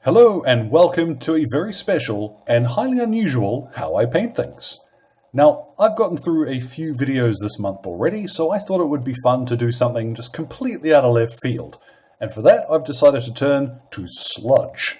Hello and welcome to a very special and highly unusual How I Paint Things. Now, I've gotten through a few videos this month already, so I thought it would be fun to do something just completely out of left field. And for that, I've decided to turn to Sludge.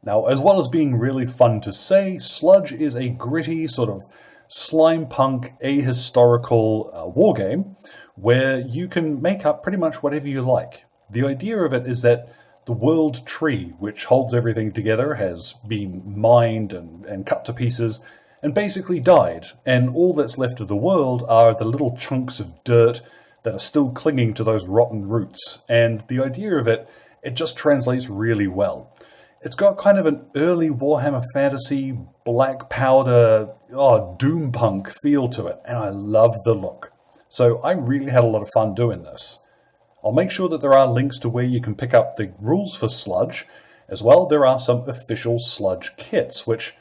Now, as well as being really fun to say, Sludge is a gritty sort of slimepunk ahistorical wargame where you can make up pretty much whatever you like. The idea of it is that the world tree, which holds everything together, has been mined and cut to pieces and basically died. And all that's left of the world are the little chunks of dirt that are still clinging to those rotten roots. And the idea of it just translates really well. It's got kind of an early Warhammer Fantasy, black powder, doompunk feel to it. And I love the look. So I really had a lot of fun doing this. I'll make sure that there are links to where you can pick up the rules for Sludge. As well, there are some official Sludge kits, which,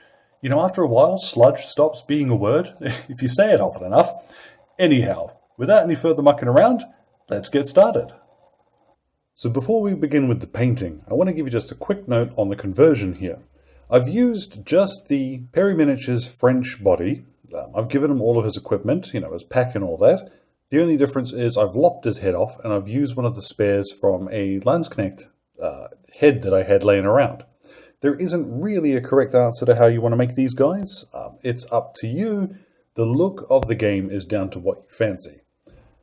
after a while, Sludge stops being a word, if you say it often enough. Anyhow, without any further mucking around, let's get started. So before we begin with the painting, I want to give you just a quick note on the conversion here. I've used just the Perry Miniatures French body. I've given him all of his equipment, his pack and all that. The only difference is I've lopped his head off and I've used one of the spares from a Landsknecht head that I had laying around. There isn't really a correct answer to how you want to make these guys. It's up to you. The look of the game is down to what you fancy.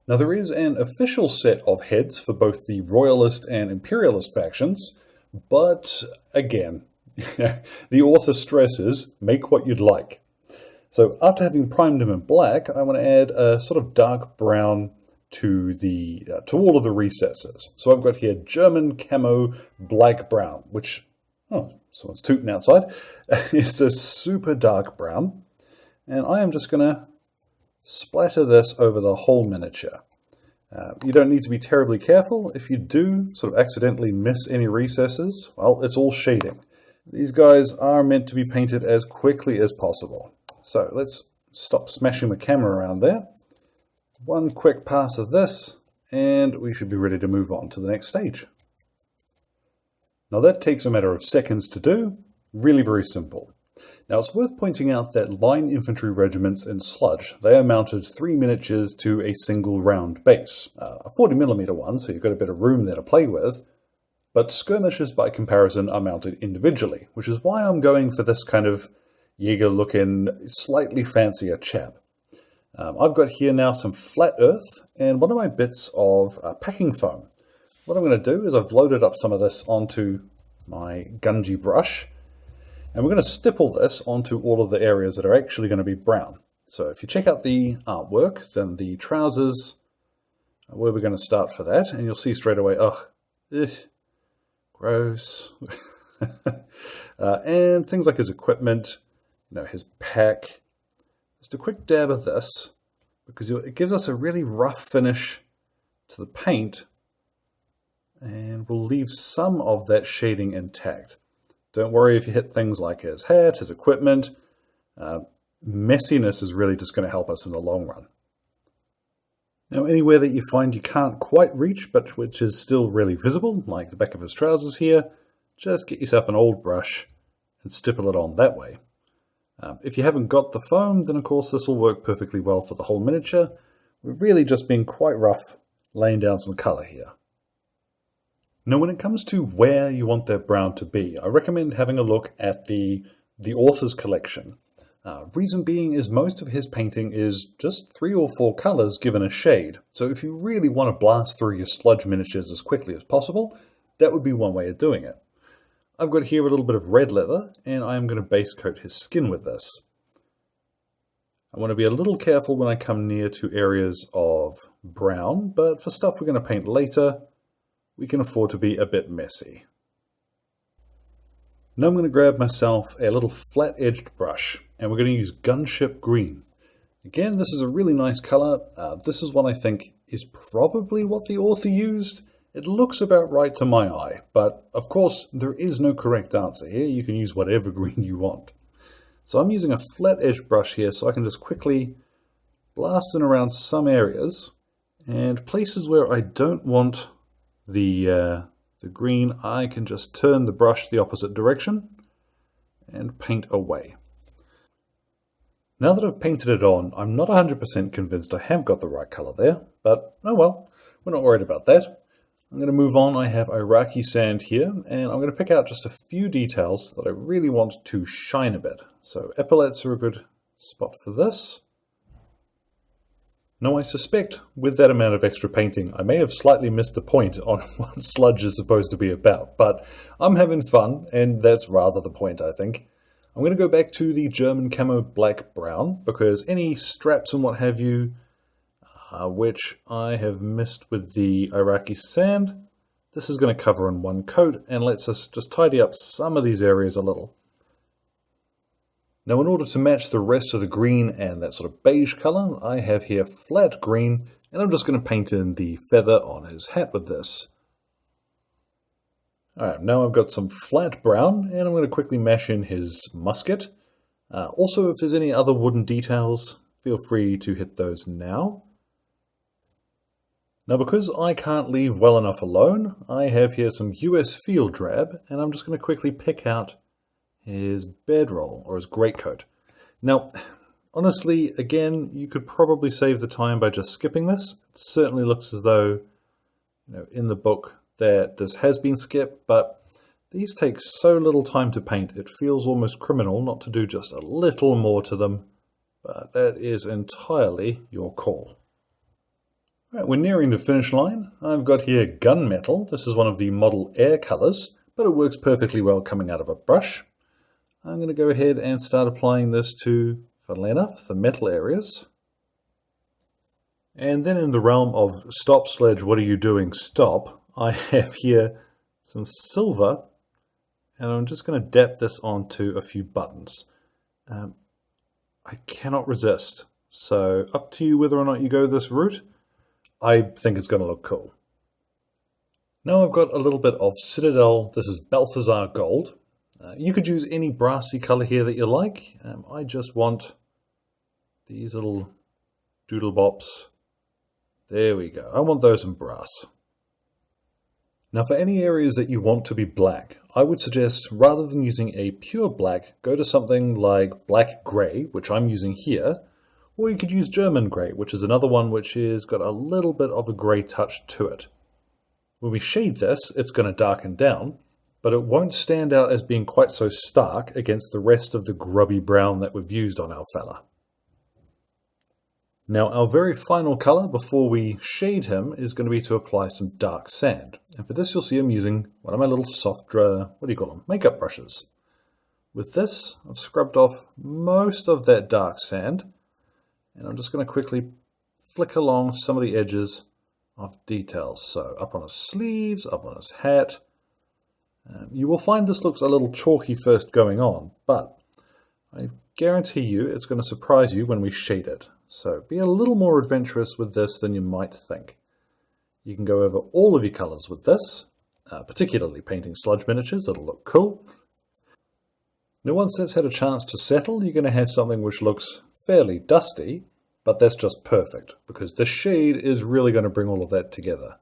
Now there is an official set of heads for both the Royalist and Imperialist factions, but again, the author stresses, make what you'd like. So after having primed him in black, I want to add a sort of dark brown to all of the recesses. So I've got here German Camo black brown, which, someone's tooting outside. It's a super dark brown. And I am just going to splatter this over the whole miniature. You don't need to be terribly careful. If you do sort of accidentally miss any recesses, well, it's all shading. These guys are meant to be painted as quickly as possible. So let's stop smashing the camera around there. One quick pass of this, and we should be ready to move on to the next stage. Now that takes a matter of seconds to do, really very simple. Now it's worth pointing out that line infantry regiments in Sludge, they are mounted 3 miniatures to a single round base. A 40mm one, so you've got a bit of room there to play with, but skirmishers by comparison are mounted individually, which is why I'm going for this kind of Jaeger-looking, slightly fancier chap. I've got here now some flat earth and one of my bits of packing foam. What I'm going to do is I've loaded up some of this onto my gungy brush, and we're going to stipple this onto all of the areas that are actually going to be brown. So if you check out the artwork, then the trousers, where we're going to start for that, and you'll see straight away, gross. And things like his equipment, his pack. Just a quick dab of this, because it gives us a really rough finish to the paint, and we'll leave some of that shading intact. Don't worry if you hit things like his hat, his equipment. Messiness is really just going to help us in the long run. Now, anywhere that you find you can't quite reach, but which is still really visible, like the back of his trousers here, just get yourself an old brush and stipple it on that way. If you haven't got the foam, then of course this will work perfectly well for the whole miniature. We're really just being quite rough, laying down some colour here. Now when it comes to where you want that brown to be, I recommend having a look at the author's collection. Reason being is most of his painting is just 3 or 4 colours given a shade. So if you really want to blast through your Sludge miniatures as quickly as possible, that would be one way of doing it. I've got here a little bit of red leather, and I am going to base coat his skin with this. I want to be a little careful when I come near to areas of brown, but for stuff we're going to paint later, we can afford to be a bit messy. Now I'm going to grab myself a little flat-edged brush, and we're going to use Gunship Green. Again, this is a really nice colour. This is one I think is probably what the author used. It looks about right to my eye, but of course there is no correct answer here. You can use whatever green you want. So I'm using a flat edge brush here so I can just quickly blast in around some areas and places where I don't want the The green, I can just turn the brush the opposite direction and paint away. Now that I've painted it on, I'm not 100% convinced I have got the right color there, but oh well, we're not worried about that. I'm going to move on. I have Iraqi Sand here, and I'm going to pick out just a few details that I really want to shine a bit. So epaulets are a good spot for this. Now I suspect with that amount of extra painting, I may have slightly missed the point on what Sludge is supposed to be about, but I'm having fun, and that's rather the point, I think. I'm going to go back to the German Camo black-brown, because any straps and what have you, which I have missed with the Iraqi Sand, this is going to cover in one coat, and lets us just tidy up some of these areas a little. Now in order to match the rest of the green and that sort of beige colour, I have here flat green, and I'm just going to paint in the feather on his hat with this. Alright, now I've got some flat brown, and I'm going to quickly mash in his musket. Also, if there's any other wooden details, feel free to hit those now. Now because I can't leave well enough alone, I have here some US Field Drab, and I'm just going to quickly pick out his bedroll, or his greatcoat. Now, honestly, again, you could probably save the time by just skipping this. It certainly looks as though, in the book that this has been skipped, but these take so little time to paint, it feels almost criminal not to do just a little more to them, but that is entirely your call. Right, we're nearing the finish line. I've got here Gunmetal. This is one of the Model Air colors, but it works perfectly well coming out of a brush. I'm going to go ahead and start applying this to, funnily enough, the metal areas. And then in the realm of stop Sludge, what are you doing, stop, I have here some silver, and I'm just going to dab this onto a few buttons. I cannot resist, so up to you whether or not you go this route. I think it's going to look cool. Now I've got a little bit of CITADEL. This is Balthazar gold. You could use any brassy color here that you like. I just want these little doodle bops. There we go. I want those in brass. Now for any areas that you want to be black, I would suggest rather than using a pure black, go to something like black grey, which I'm using here, or you could use German grey, which is another one which has got a little bit of a grey touch to it. When we shade this, it's going to darken down, but it won't stand out as being quite so stark against the rest of the grubby brown that we've used on our fella. Now our very final colour before we shade him is going to be to apply some dark sand. And for this you'll see I'm using one of my little soft, makeup brushes. With this I've scrubbed off most of that dark sand, and I'm just going to quickly flick along some of the edges of details. So up on his sleeves, up on his hat. You will find this looks a little chalky first going on, but I guarantee you it's going to surprise you when we shade it. So be a little more adventurous with this than you might think. You can go over all of your colours with this, particularly painting sludge miniatures, it'll look cool. Now once that's had a chance to settle, you're going to have something which looks fairly dusty, but that's just perfect, because the shade is really going to bring all of that together.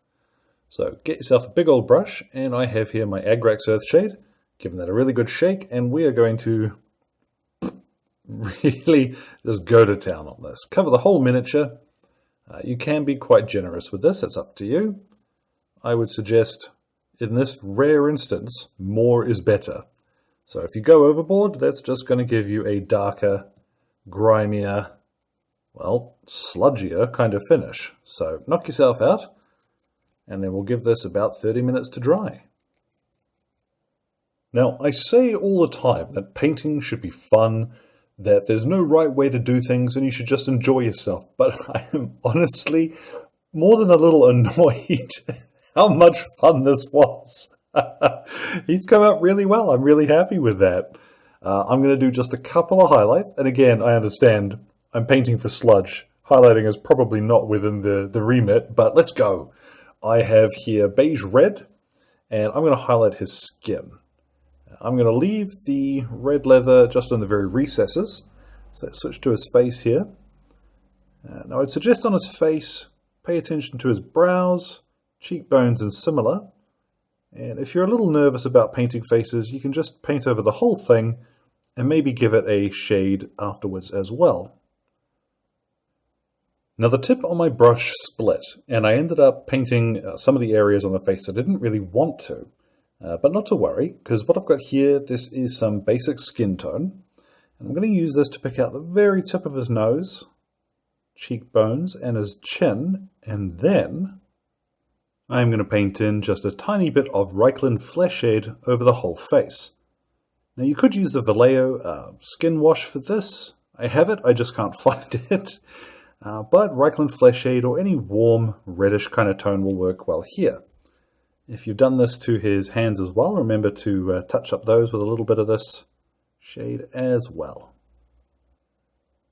So get yourself a big old brush, and I have here my Agrax Earthshade, giving that a really good shake, and we are going to really just go to town on this. Cover the whole miniature. You can be quite generous with this, it's up to you. I would suggest, in this rare instance, more is better. So if you go overboard, that's just going to give you a darker, grimier, well, sludgier kind of finish. So knock yourself out, and then we'll give this about 30 minutes to dry. Now, I say all the time that painting should be fun, that there's no right way to do things, and you should just enjoy yourself. But I am honestly more than a little annoyed how much fun this was. He's come out really well. I'm really happy with that. I'm going to do just a couple of highlights. And again, I understand I'm painting for Sludge. Highlighting is probably not within the remit, but let's go. I have here Beige Red, and I'm going to highlight his skin. I'm going to leave the red leather just in the very recesses. So let's switch to his face here. Now I'd suggest on his face, pay attention to his brows, cheekbones and similar. And if you're a little nervous about painting faces, you can just paint over the whole thing and maybe give it a shade afterwards as well. Now the tip on my brush split, and I ended up painting some of the areas on the face I didn't really want to. But not to worry, because what I've got here, this is some basic skin tone. And I'm going to use this to pick out the very tip of his nose, cheekbones, and his chin, and then I'm going to paint in just a tiny bit of Reikland Fleshshade over the whole face. Now you could use the VALLEJO skin wash for this. I have it, I just can't find it. But Reikland Fleshshade or any warm reddish kind of tone will work well here. If you've done this to his hands as well, remember to touch up those with a little bit of this shade as well.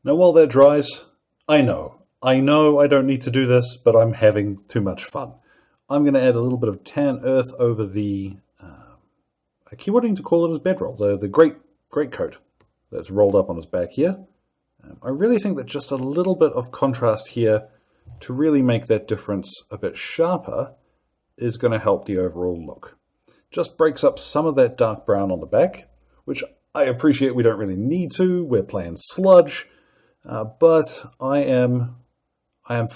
Now while that dries, I know I don't need to do this, but I'm having too much fun. I'm going to add a little bit of tan earth over the, I keep wanting to call it his bedroll, the great coat that's rolled up on his back here. I really think that just a little bit of contrast here to really make that difference a bit sharper is going to help the overall look. Just breaks up some of that dark brown on the back, which I appreciate we don't really need to. We're playing Sludge, but I am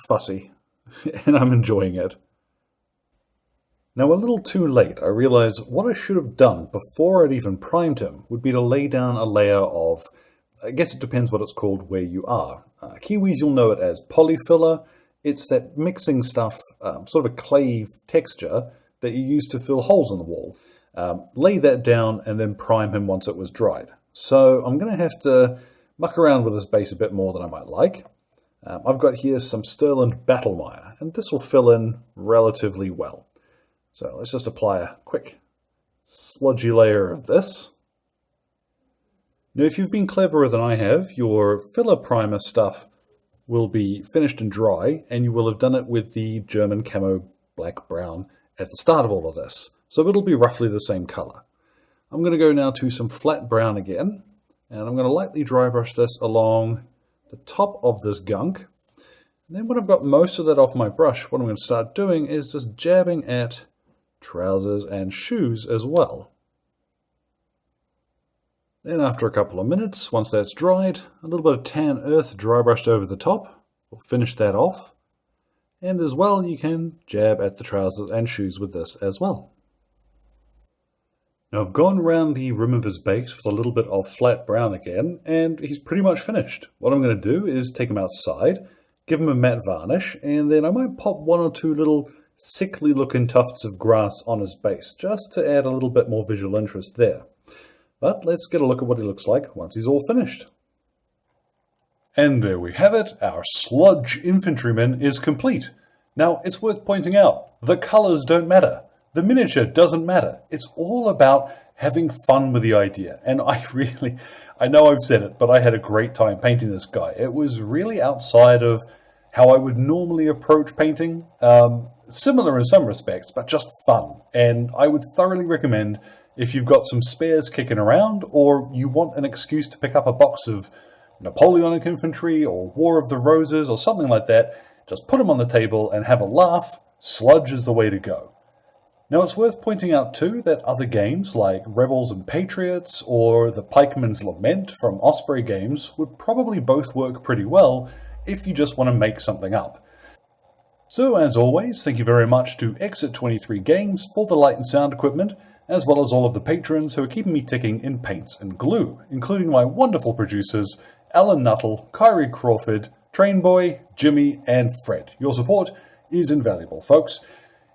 fussy and I'm enjoying it. Now a little too late, I realize what I should have done before I'd even primed him would be to lay down a layer of, I guess it depends what it's called where you are. Kiwis, you'll know it as polyfiller. It's that mixing stuff, sort of a clay texture that you use to fill holes in the wall. Lay that down and then prime him once it was dried. So I'm going to have to muck around with this base a bit more than I might like. I've got here some Sterland Battlemire, and this will fill in relatively well. So let's just apply a quick sludgy layer of this. Now if you've been cleverer than I have, your filler primer stuff will be finished and dry, and you will have done it with the German Camo black-brown at the start of all of this. So it'll be roughly the same color. I'm going to go now to some flat brown again, and I'm going to lightly dry brush this along the top of this gunk. And then when I've got most of that off my brush, what I'm going to start doing is just jabbing at trousers and shoes as well. Then after a couple of minutes, once that's dried, a little bit of tan earth dry brushed over the top. We'll finish that off. And as well, you can jab at the trousers and shoes with this as well. Now I've gone around the rim of his base with a little bit of flat brown again, and he's pretty much finished. What I'm going to do is take him outside, give him a matte varnish, and then I might pop one or two little sickly looking tufts of grass on his base, just to add a little bit more visual interest there. But let's get a look at what he looks like once he's all finished. And there we have it, our Sludge infantryman is complete. Now it's worth pointing out, the colours don't matter. The miniature doesn't matter. It's all about having fun with the idea. And I know I've said it, but I had a great time painting this guy. It was really outside of how I would normally approach painting. Similar in some respects, but just fun. And I would thoroughly recommend, if you've got some spares kicking around, or you want an excuse to pick up a box of Napoleonic infantry, or War of the Roses, or something like that, just put them on the table and have a laugh. Sludge is the way to go. Now it's worth pointing out too that other games like Rebels and Patriots or the Pikeman's Lament from Osprey Games would probably both work pretty well if you just want to make something up. So as always, thank you very much to Exit 23 Games for the light and sound equipment, as well as all of the patrons who are keeping me ticking in paints and glue, including my wonderful producers Alan Nuttall, Kyrie Crawford, Trainboy, Jimmy and Fred. Your support is invaluable, folks.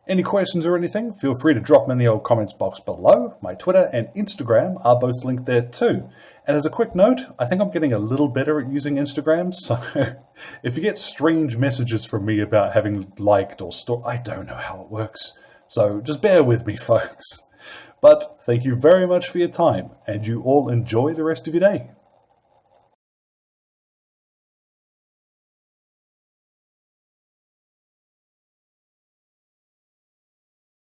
Any questions or anything, feel free to drop them in the old comments box below. My Twitter and Instagram are both linked there too. And as a quick note, I think I'm getting a little better at using Instagram, so if you get strange messages from me about having liked or I don't know how it works. So just bear with me, folks. But thank you very much for your time, and you all enjoy the rest of your day.